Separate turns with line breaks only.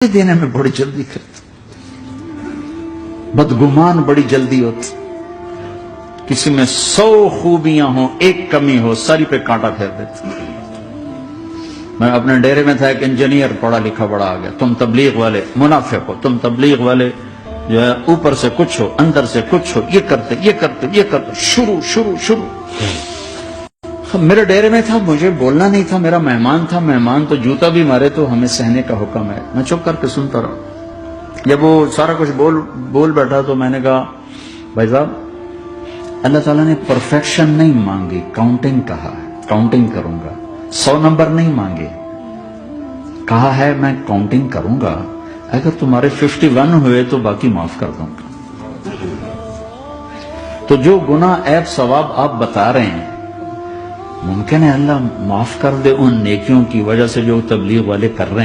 देने में बड़ी जल्दी करते, बदगुमान बड़ी जल्दी होती। किसी में 100 खूबियां हो, एक कमी हो, सारी पे कांटा फेर देते। मैं अपने डेरे में था, एक इंजीनियर पढ़ा लिखा बड़ा आ गया, तुम तबलीग वाले मुनाफिक हो, तुम तबलीग वाले जो है ऊपर से कुछ हो अंदर से कुछ हो, ये करते ये करते ये करते, शुरू शुरू शुरू। मेरे डेरे में था, मुझे बोलना नहीं था, मेरा मेहमान था, मेहमान तो जूता भी मारे तो हमें सहने का हुक्म है। मैं चुप करके सुनता रहा। जब वो सारा कुछ बोल बैठा तो मैंने कहा, भाई साहब अल्लाह ताला ने परफेक्शन नहीं मांगी, काउंटिंग कहा है, काउंटिंग करूंगा। 100 नंबर नहीं मांगे, कहा है मैं काउंटिंग करूंगा, अगर तुम्हारे 51 हुए तो बाकी माफ कर दूंगा। तो जो गुनाह ऐब सवाब आप बता रहे हैं, मुमकिन है अल्लाह माफ कर दे उन नेकियों की वजह से जो तबलीग वाले कर रहे हैं।